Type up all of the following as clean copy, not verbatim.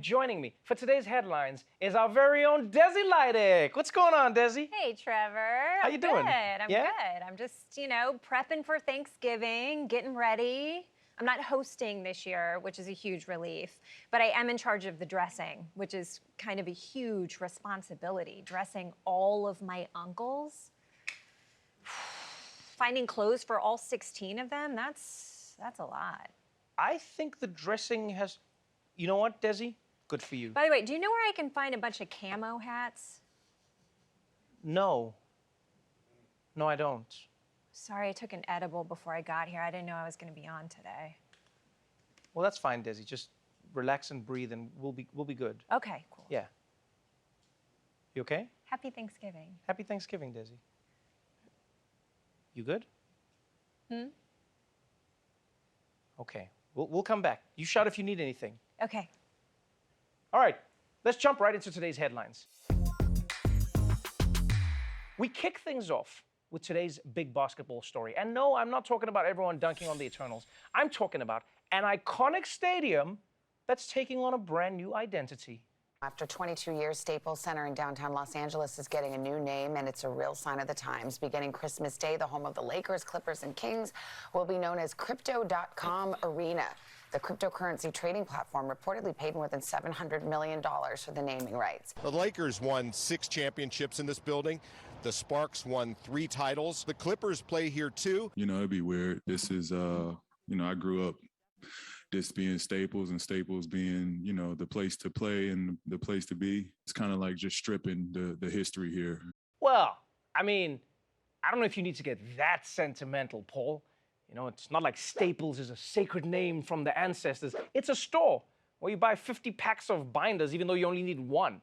Joining me for today's headlines is our very own Desi Lydic. What's going on, Desi? Hey, Trevor. How you doing? I'm good. I'm just, prepping for Thanksgiving, getting ready. I'm not hosting this year, which is a huge relief, but I am in charge of the dressing, which is kind of a huge responsibility, dressing all of my uncles. Finding clothes for all 16 of them, that's a lot. I think the dressing has... You know what, Desi? Good for you. By the way, do you know where I can find a bunch of camo hats? No. No, I don't. Sorry, I took an edible before I got here. I didn't know I was going to be on today. Well, that's fine, Desi. Just relax and breathe, and we'll be good. Okay, cool. Yeah. You okay? Happy Thanksgiving. Happy Thanksgiving, Desi. You good? Okay. We'll come back. You shout if you need anything. Okay. All right, let's jump right into today's headlines. We kick things off with today's big basketball story. And no, I'm not talking about everyone dunking on the Eternals. I'm talking about an iconic stadium that's taking on a brand new identity. After 22 years, Staples Center in downtown Los Angeles is getting a new name, and it's a real sign of the times. Beginning Christmas Day, the home of the Lakers, Clippers, and Kings will be known as Crypto.com Arena. The cryptocurrency trading platform reportedly paid more than $700 million for the naming rights. The Lakers won 6 championships in this building. The Sparks won 3 titles. The Clippers play here too. You know, it'd be weird. This is, I grew up this being Staples and Staples being, the place to play and the place to be. It's kind of like just stripping the history here. Well, I mean, I don't know if you need to get that sentimental, Paul. It's not like Staples is a sacred name from the ancestors. It's a store where you buy 50 packs of binders even though you only need one.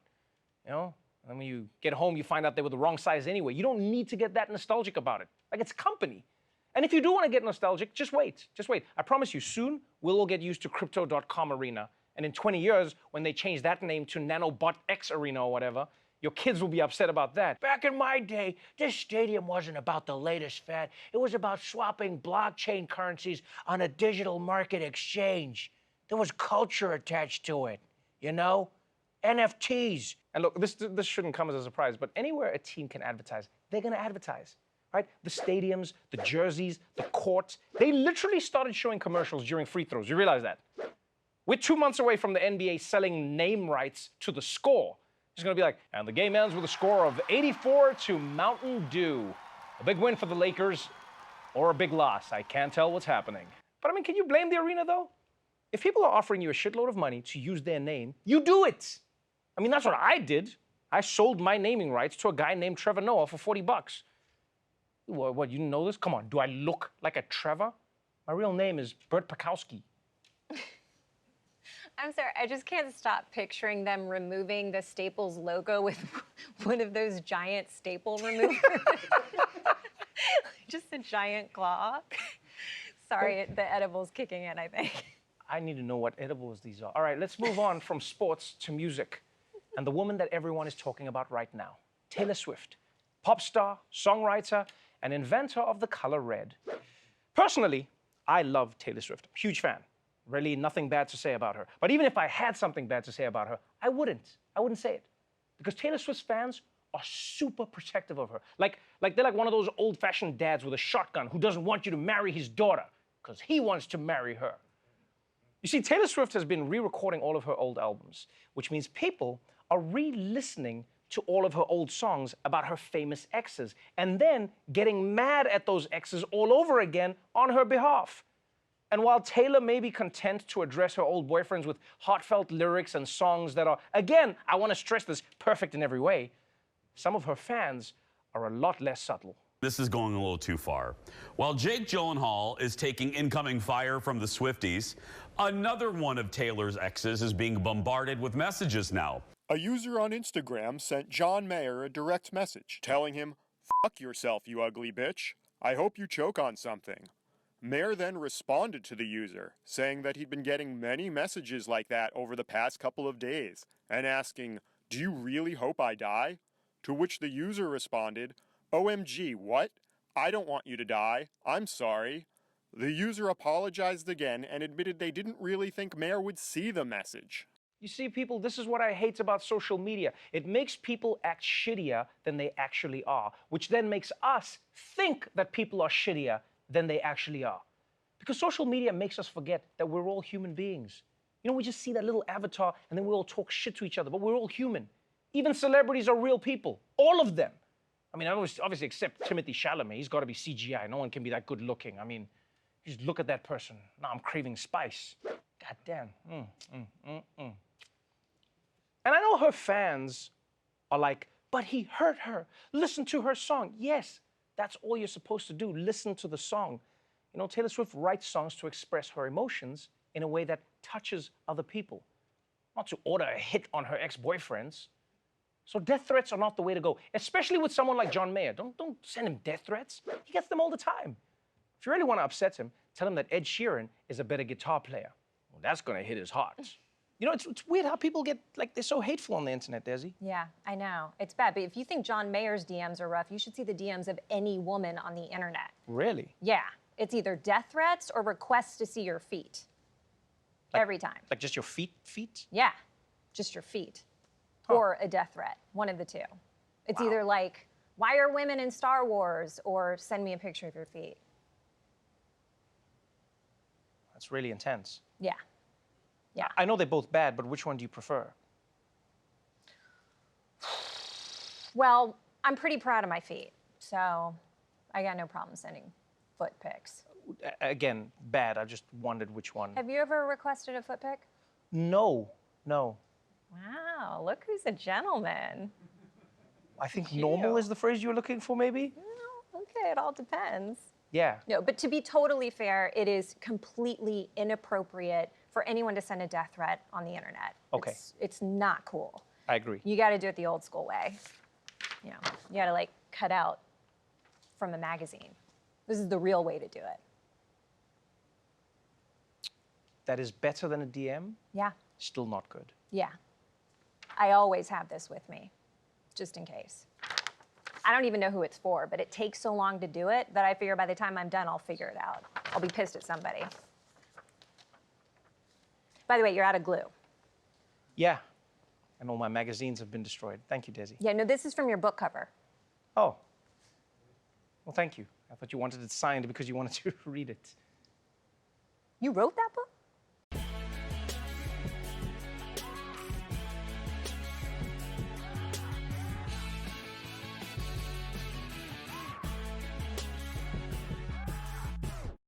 And when you get home, you find out they were the wrong size anyway. You don't need to get that nostalgic about it. Like, it's company. And if you do want to get nostalgic, just wait. Just wait. I promise you, soon, we'll all get used to Crypto.com Arena. And in 20 years, when they change that name to Nanobot X Arena or whatever, your kids will be upset about that. Back in my day, this stadium wasn't about the latest fad. It was about swapping blockchain currencies on a digital market exchange. There was culture attached to it, NFTs. And look, this shouldn't come as a surprise, but anywhere a team can advertise, they're gonna advertise, right? The stadiums, the jerseys, the courts, they literally started showing commercials during free throws. You realize that? We're 2 months away from the NBA selling name rights to the score. It's going to be like, and the game ends with a score of 84 to Mountain Dew. A big win for the Lakers, or a big loss. I can't tell what's happening. But I mean, can you blame the arena, though? If people are offering you a shitload of money to use their name, you do it. I mean, that's what I did. I sold my naming rights to a guy named Trevor Noah for $40. What, you didn't know this? Come on, do I look like a Trevor? My real name is Bert Pakowski. I'm sorry, I just can't stop picturing them removing the Staples logo with one of those giant staple removers. Just a giant claw. Sorry, the edible's kicking in, I think. I need to know what edibles these are. All right, let's move on from sports to music. And the woman that everyone is talking about right now, Taylor Swift. Pop star, songwriter, and inventor of the color red. Personally, I love Taylor Swift. Huge fan. Really nothing bad to say about her. But even if I had something bad to say about her, I wouldn't say it. Because Taylor Swift's fans are super protective of her. Like they're like one of those old-fashioned dads with a shotgun who doesn't want you to marry his daughter because he wants to marry her. You see, Taylor Swift has been re-recording all of her old albums, which means people are re-listening to all of her old songs about her famous exes and then getting mad at those exes all over again on her behalf. And while Taylor may be content to address her old boyfriends with heartfelt lyrics and songs that are, again, I want to stress this, perfect in every way, some of her fans are a lot less subtle. This is going a little too far. While Jake Gyllenhaal is taking incoming fire from the Swifties, another one of Taylor's exes is being bombarded with messages now. A user on Instagram sent John Mayer a direct message telling him, "Fuck yourself, you ugly bitch. I hope you choke on something." Mayer then responded to the user, saying that he'd been getting many messages like that over the past couple of days, and asking, "Do you really hope I die?" To which the user responded, "OMG, what? I don't want you to die. I'm sorry." The user apologized again and admitted they didn't really think Mayer would see the message. You see, people, this is what I hate about social media. It makes people act shittier than they actually are, which then makes us think that people are shittier than they actually are. Because social media makes us forget that we're all human beings. You know, we just see that little avatar and then we all talk shit to each other, but we're all human. Even celebrities are real people, all of them. I mean, obviously except Timothy Chalamet, he's got to be CGI. No one can be that good looking. I mean, just look at that person. Now I'm craving spice. God damn. And I know her fans are like, but he hurt her. Listen to her song. Yes, that's all you're supposed to do. Listen to the song. You know, Taylor Swift writes songs to express her emotions in a way that touches other people, not to order a hit on her ex-boyfriends. So death threats are not the way to go, especially with someone like John Mayer. Don't send him death threats. He gets them all the time. If you really want to upset him, tell him that Ed Sheeran is a better guitar player. Well, that's going to hit his heart. You know, it's weird how people get, like, they're so hateful on the internet, Desi. Yeah, I know. It's bad. But if you think John Mayer's DMs are rough, you should see the DMs of any woman on the internet. Really? Yeah. It's either death threats or requests to see your feet. Every time. Like just your feet? Yeah, just your feet. Or a death threat, one of the two. It's either like, why are women in Star Wars? Or send me a picture of your feet. That's really intense. Yeah. Yeah. I know they're both bad, but which one do you prefer? Well, I'm pretty proud of my feet, so I got no problem sending foot pics. Again, bad. I just wondered which one. Have you ever requested a foot pic? No. Wow, look who's a gentleman. I think normal is the phrase you were looking for, maybe? Well, okay, it all depends. Yeah. No, but to be totally fair, it is completely inappropriate for anyone to send a death threat on the internet. Okay. It's not cool. I agree. You got to do it the old school way. You know, you got to like cut out from a magazine. This is the real way to do it. That is better than a DM? Yeah. Still not good. Yeah. I always have this with me, just in case. I don't even know who it's for, but it takes so long to do it that I figure by the time I'm done, I'll figure it out. I'll be pissed at somebody. By the way, you're out of glue. Yeah. And all my magazines have been destroyed. Thank you, Desi. Yeah, no, this is from your book cover. Oh. Well, thank you. I thought you wanted it signed because you wanted to read it. You wrote that book?